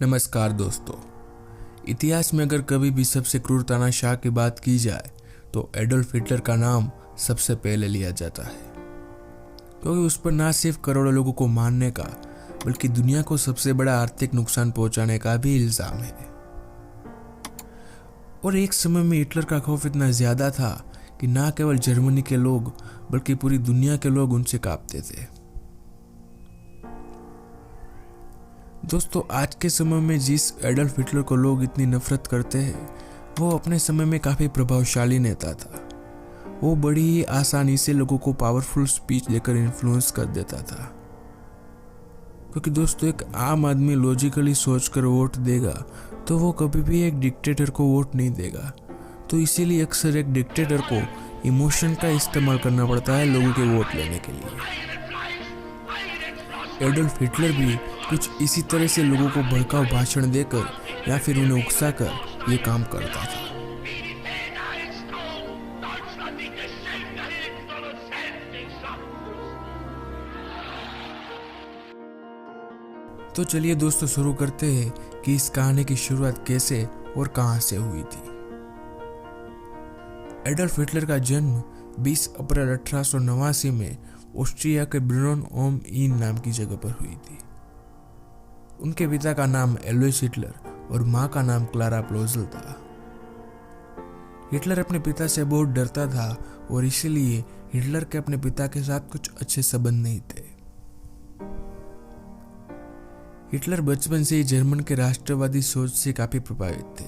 नमस्कार दोस्तों। इतिहास में अगर कभी भी सबसे क्रूर तानाशाह की बात की जाए तो एडोल्फ हिटलर का नाम सबसे पहले लिया जाता है, क्योंकि उस पर न सिर्फ करोड़ों लोगों को मारने का बल्कि दुनिया को सबसे बड़ा आर्थिक नुकसान पहुंचाने का भी इल्जाम है। और एक समय में हिटलर का खौफ इतना ज्यादा था कि न केवल जर्मनी के लोग बल्कि पूरी दुनिया के लोग उनसे कांपते थे। दोस्तों, आज के समय में जिस एडोल्फ हिटलर को लोग इतनी नफरत करते हैं वो अपने समय में काफी प्रभावशाली नेता था। वो बड़ी ही आसानी से लोगों को पावरफुल स्पीच देकर इन्फ्लुएंस कर देता था, क्योंकि दोस्तों एक आम आदमी लॉजिकली सोचकर वोट देगा तो वो कभी भी एक डिक्टेटर को वोट नहीं देगा। तो इसीलिए अक्सर एक डिक्टेटर को इमोशन का इस्तेमाल करना पड़ता है लोगों के वोट लेने के लिए। एडोल्फ हिटलर भी कुछ इसी तरह से लोगों को भड़काऊ भाषण देकर या फिर उन्हें उकसाकर ये काम करता था। तो चलिए दोस्तों शुरू करते हैं कि इस कहानी की शुरुआत कैसे और कहां से हुई थी। एडोल्फ हिटलर का जन्म 20 अप्रैल 1889 में ऑस्ट्रिया के ब्रुन ओम इन नाम की जगह पर हुई थी। उनके पिता का नाम एलोइस हिटलर और मां का नाम क्लारा प्लोजल था। हिटलर अपने पिता से बहुत डरता था और इसीलिए हिटलर के अपने पिता के साथ कुछ अच्छे संबंध नहीं थे। हिटलर बचपन से ही जर्मन के राष्ट्रवादी सोच से काफी प्रभावित थे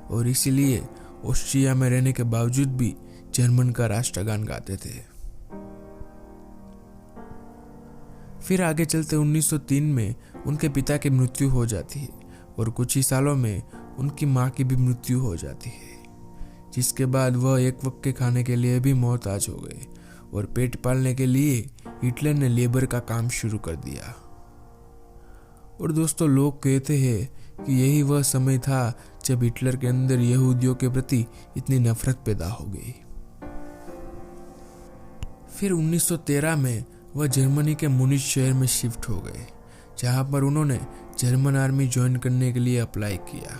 और इसीलिए ऑस्ट्रिया में रहने के बावजूद भी जर्मन का राष्ट्रगान गाते थे। फिर आगे चलते 1903 में उनके पिता की मृत्यु हो जाती है और कुछ ही सालों में उनकी मां की भी मृत्यु हो जाती है, जिसके बाद वह एक वक्त के खाने के लिए भी मोहताज हो गए और पेट पालने के लिए हिटलर ने लेबर का काम शुरू कर दिया। और दोस्तों, लोग कहते हैं कि यही वह समय था जब हिटलर के अंदर यहूदियों के प्रति इतनी नफरत पैदा हो गई। फिर 1913 में वह जर्मनी के मुनिच शहर में शिफ्ट हो गए, जहां पर उन्होंने जर्मन आर्मी ज्वाइन करने के लिए अप्लाई किया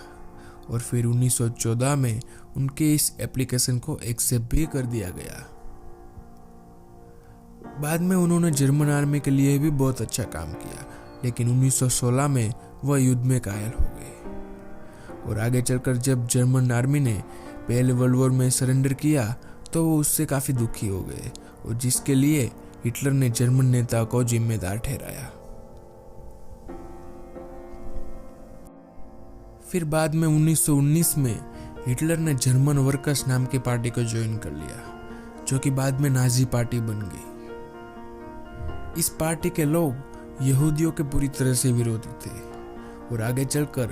और फिर 1914 में उनके इस एप्लीकेशन को एक्सेप्ट भी कर दिया गया। बाद में उन्होंने जर्मन आर्मी के लिए भी बहुत अच्छा काम किया, लेकिन 1916 में वह युद्ध में घायल हो गए और आगे चलकर जब जर्मन आर्मी ने पहले वर्ल्ड वॉर में सरेंडर किया तो वो उससे काफी दुखी हो गए और जिसके लिए हिटलर ने जर्मन नेता को जिम्मेदार ठहराया। फिर बाद में 1919 में हिटलर ने जर्मन वर्कर्स नाम की पार्टी को ज्वाइन कर लिया, जो कि बाद में नाजी पार्टी बन गई। इस पार्टी के लोग यहूदियों के पूरी तरह से विरोधी थे और आगे चलकर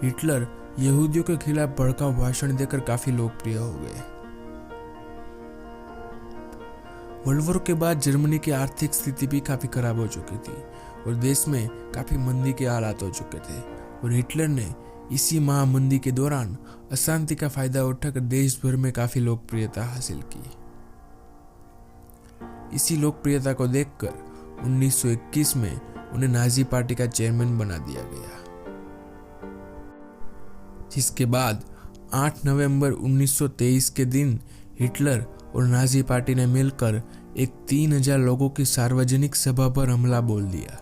हिटलर यहूदियों के खिलाफ भड़काऊ भाषण देकर काफी लोकप्रिय हो गए। वर्ल्ड वॉर के बाद जर्मनी की आर्थिक स्थिति भी काफी खराब हो चुकी थी और देश में काफी मंदी के हालात हो चुके थे और हिटलर ने इसी महामंदी के दौरान अशांति का फायदा उठाकर देश भर में काफी लोकप्रियता हासिल की। इसी लोकप्रियता को देखकर 1921 में उन्हें नाजी पार्टी का चेयरमैन बना दिया गया, जिसके बाद 8 नवंबर 1923 के दिन हिटलर और नाजी पार्टी ने मिलकर एक 3000 लोगों की सार्वजनिक सभा पर हमला बोल दिया,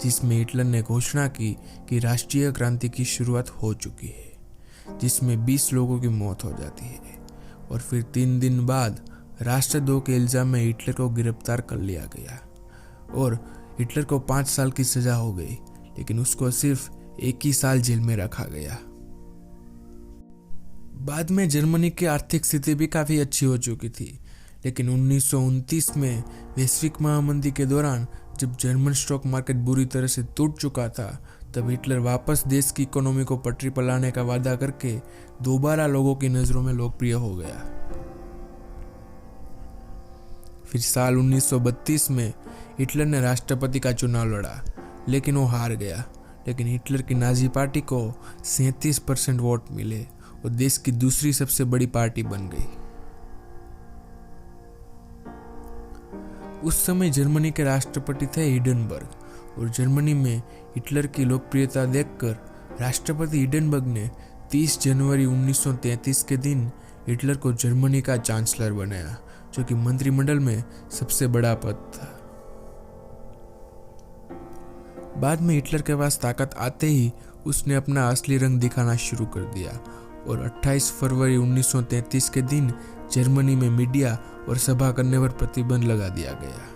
जिसमें हिटलर ने घोषणा की कि राष्ट्रीय क्रांति की शुरुआत हो चुकी है, जिसमें 20 लोगों की मौत हो जाती है। और फिर 3 दिन बाद राष्ट्रद्रोह के इल्जाम में हिटलर को गिरफ्तार कर लिया गया और हिटलर को 5 साल की सजा हो गई, लेकिन उसको सिर्फ 1 ही साल जेल में रखा गया। बाद में जर्मनी की आर्थिक स्थिति भी काफी अच्छी हो चुकी थी, लेकिन 1929 में वैश्विक महामंदी के दौरान जब जर्मन स्टॉक मार्केट बुरी तरह से टूट चुका था, तब हिटलर वापस देश की इकोनॉमी को पटरी पर लाने का वादा करके दोबारा लोगों की नजरों में लोकप्रिय हो गया। फिर साल 1932 में हिटलर ने राष्ट्रपति का चुनाव लड़ा, लेकिन वो हार गया। लेकिन हिटलर की नाजी पार्टी को 37% वोट मिले और देश की दूसरी सबसे बड़ी पार्टी बन गई। उस समय जर्मनी के राष्ट्रपति थे हिंडनबर्ग और जर्मनी में हिटलर की लोकप्रियता देखकर राष्ट्रपति हिडेनबर्ग ने 30 जनवरी 1933 के दिन हिटलर को जर्मनी का चांसलर बनाया, जो कि मंत्रिमंडल में सबसे बड़ा पद था। बाद में हिटलर के पास ताकत आते ही उसने अपना असली रंग दिखाना शुरू कर दिया और 28 फरवरी 1933 के दिन जर्मनी में मीडिया और सभा करने पर प्रतिबंध लगा दिया गया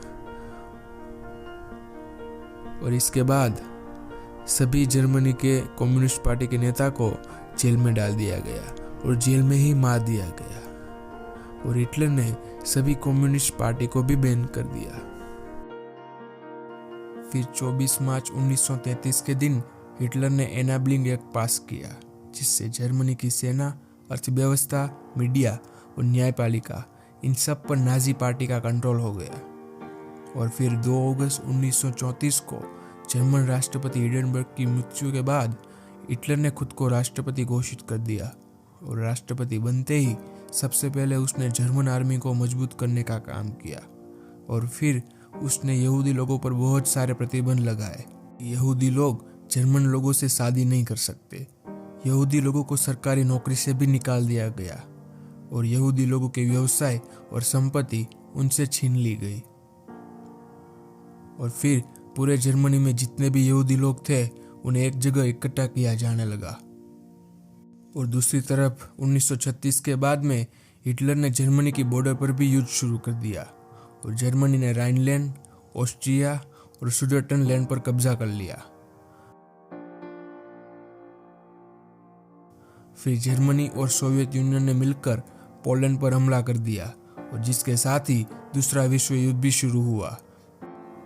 और इसके बाद सभी जर्मनी के कम्युनिस्ट पार्टी के नेता को जेल में डाल दिया गया और जेल में ही मार दिया गया और हिटलर ने सभी कम्युनिस्ट पार्टी को भी बैन कर दिया। फिर 24 मार्च 1933 के दिन हिटलर ने एनाबलिंग एक्ट पास किया, जिससे जर्मनी की सेना, अर्थव्यवस्था, मीडिया और न्यायपालिका इन सब पर नाजी पार्टी का कंट्रोल हो गया। और फिर 2 अगस्त 1934 को जर्मन राष्ट्रपति हिडेनबर्ग की मृत्यु के बाद हिटलर ने खुद को राष्ट्रपति घोषित कर दिया और राष्ट्रपति बनते ही सबसे पहले उसने जर्मन आर्मी को मजबूत करने का काम किया और फिर उसने यहूदी लोगों पर बहुत सारे प्रतिबंध लगाए। यहूदी लोग जर्मन लोगों से शादी नहीं कर सकते, यहूदी लोगों को सरकारी नौकरी से भी निकाल दिया गया और यहूदी लोगों के व्यवसाय और संपत्ति उनसे छीन ली गई। और फिर पूरे जर्मनी में जितने भी यहूदी लोग थे उन्हें एक जगह इकट्ठा किया जाने लगा। और दूसरी तरफ 1936 के बाद में हिटलर ने जर्मनी की बॉर्डर पर भी युद्ध शुरू कर दिया और जर्मनी ने राइनलैंड, ऑस्ट्रिया और सुडेटनलैंड पर कब्जा कर लिया। फिर जर्मनी और सोवियत यूनियन ने मिलकर पोलैंड पर हमला कर दिया और जिसके साथ ही दूसरा विश्व युद्ध भी शुरू हुआ।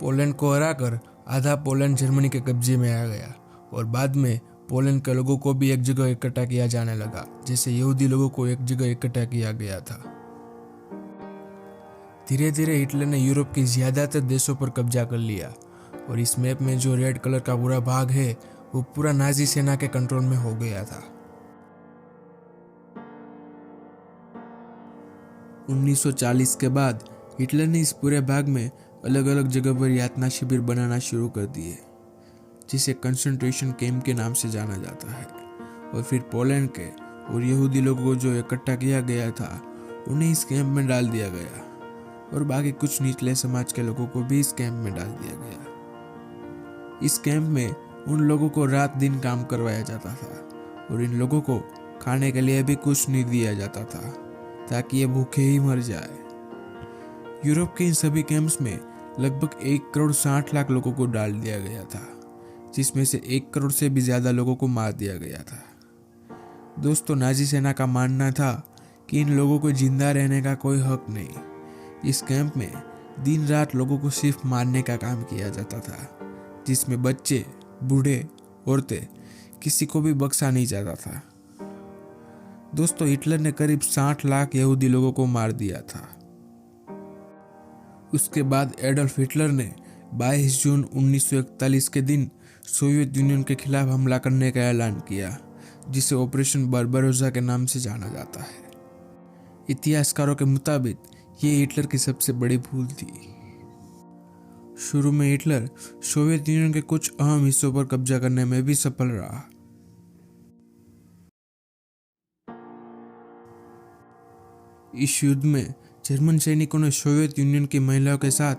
पोलैंड को हराकर आधा पोलैंड जर्मनी के कब्जे में आ गया और बाद में पोलैंड के लोगों को भी एक जगह इकट्ठा किया जाने लगा, जैसे यहूदी लोगों को एक जगह इकट्ठा किया गया था। धीरे धीरे हिटलर ने यूरोप के ज्यादातर देशों पर कब्जा कर लिया और इस मैप में जो रेड कलर का पूरा भाग है वो पूरा नाजी सेना के कंट्रोल में हो गया था। 1940 के बाद हिटलर ने इस पूरे भाग में अलग अलग जगह पर यातना शिविर बनाना शुरू कर दिए, जिसे कंसंट्रेशन कैंप के नाम से जाना जाता है। और फिर पोलैंड के और यहूदी लोगों को जो इकट्ठा किया गया था उन्हें इस कैंप में डाल दिया गया और बाकी कुछ निचले समाज के लोगों को भी इस कैंप में डाल दिया गया। इस कैंप में उन लोगों को रात दिन काम करवाया जाता था और इन लोगों को खाने के लिए भी कुछ नहीं दिया जाता था ताकि ये भूखे ही मर जाए। यूरोप के इन सभी कैंप्स में लगभग 1 करोड़ 60 लाख लोगों को डाल दिया गया था, जिसमें से 1 करोड़ से भी ज्यादा लोगों को मार दिया गया था। दोस्तों, नाजी सेना का मानना था कि इन लोगों को जिंदा रहने का कोई हक नहीं। इस कैंप में दिन रात लोगों को सिर्फ मारने का काम किया जाता था, जिसमें बच्चे, बूढ़े, औरतें, किसी को भी बख्शा नहीं जाता था। दोस्तों, हिटलर ने करीब 60 लाख यहूदी लोगों को मार दिया था। उसके बाद एडोल्फ हिटलर ने 22 जून 1941 के दिन सोवियत यूनियन के खिलाफ हमला करने का ऐलान किया, जिसे ऑपरेशन बारबारोसा के नाम से जाना जाता है। इतिहासकारों के मुताबिक ये हिटलर की सबसे बड़ी भूल थी। शुरू में हिटलर सोवियत यूनियन के कुछ अहम हिस्सों पर कब्जा करने में भी सफल रहा। इस युद्ध में जर्मन सैनिकों ने सोवियत यूनियन की महिलाओं के साथ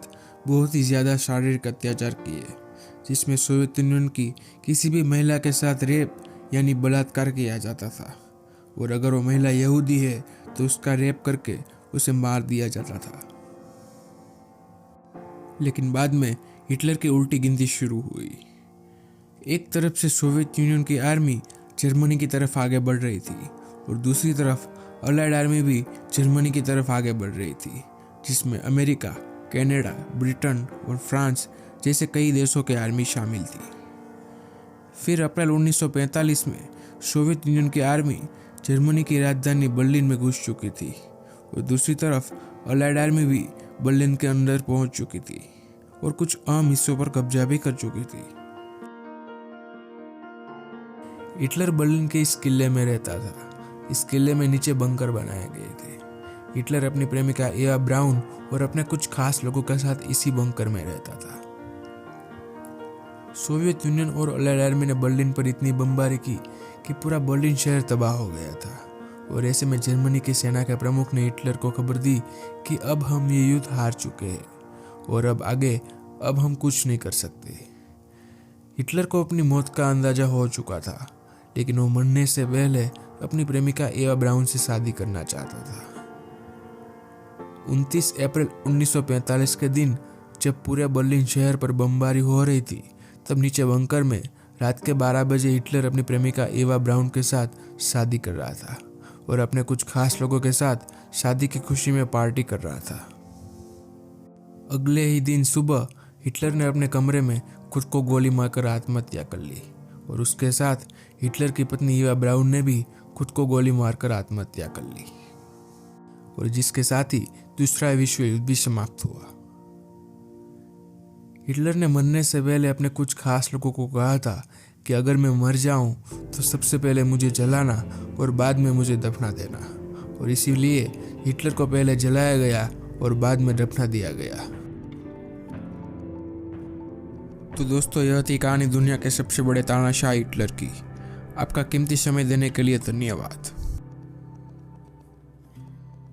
बहुत ही ज्यादा शारीरिक अत्याचार किए, जिसमें सोवियत यूनियन की किसी भी महिला के साथ रेप यानी बलात्कार किया जाता था और अगर वो महिला यहूदी है तो उसका रेप करके उसे मार दिया जाता था। लेकिन बाद में हिटलर की उल्टी गिनती शुरू हुई। एक तरफ से सोवियत यूनियन की आर्मी जर्मनी की तरफ आगे बढ़ रही थी और दूसरी तरफ अलाइड आर्मी भी जर्मनी की तरफ आगे बढ़ रही थी, जिसमें अमेरिका, कनाडा, ब्रिटेन और फ्रांस जैसे कई देशों के आर्मी शामिल थी। फिर अप्रैल 1945 में सोवियत यूनियन की आर्मी जर्मनी की राजधानी बर्लिन में घुस चुकी थी और दूसरी तरफ अलाइड आर्मी भी बर्लिन के अंदर पहुंच चुकी थी और कुछ अहम हिस्सों पर कब्जा भी कर चुकी थी। हिटलर बर्लिन के इस किले में रहता था। इस किले में नीचे बंकर बनाए गए थे। हिटलर अपनी प्रेमिका एवा ब्राउन और अपने कुछ खास लोगों के साथ इसी बंकर में रहता था। सोवियत यूनियन और अलाइड आर्मी ने बर्लिन पर इतनी बमबारी की कि पूरा बर्लिन शहर तबाह हो गया था। और ऐसे में जर्मनी की सेना के प्रमुख ने हिटलर को खबर दी कि अब हम ये युद्ध हार चुके हैं और अब हम कुछ नहीं कर सकते। हिटलर को अपनी मौत का अंदाजा हो चुका था, लेकिन वो मरने से पहले अपनी प्रेमिका एवा ब्राउन से शादी करना चाहता था। 29 अप्रैल 1945 के दिन जब पूरे बर्लिन शहर पर बमबारी हो रही थी, तब नीचे बंकर में रात के 12 बजे हिटलर अपनी प्रेमिका एवा ब्राउन के साथ शादी कर रहा था और अपने कुछ खास लोगों के साथ शादी की खुशी में पार्टी कर रहा था। अगले ही दिन सुबह हिटलर ने अपने कमरे में खुद को गोली मारकर आत्महत्या कर ली और उसके साथ हिटलर की पत्नी एवा ब्राउन ने भी खुद को गोली मारकर आत्महत्या कर ली, और जिसके साथ ही दूसरा विश्व युद्ध भी समाप्त हुआ। हिटलर ने मरने से पहले अपने कुछ खास लोगों को कहा था कि अगर मैं मर जाऊं तो सबसे पहले मुझे जलाना और बाद में मुझे दफना देना, और इसीलिए हिटलर को पहले जलाया गया और बाद में दफना दिया गया। तो दोस्तों, यह थी कहानी दुनिया के सबसे बड़े तानाशाह हिटलर की। आपका कीमती समय देने के लिए धन्यवाद।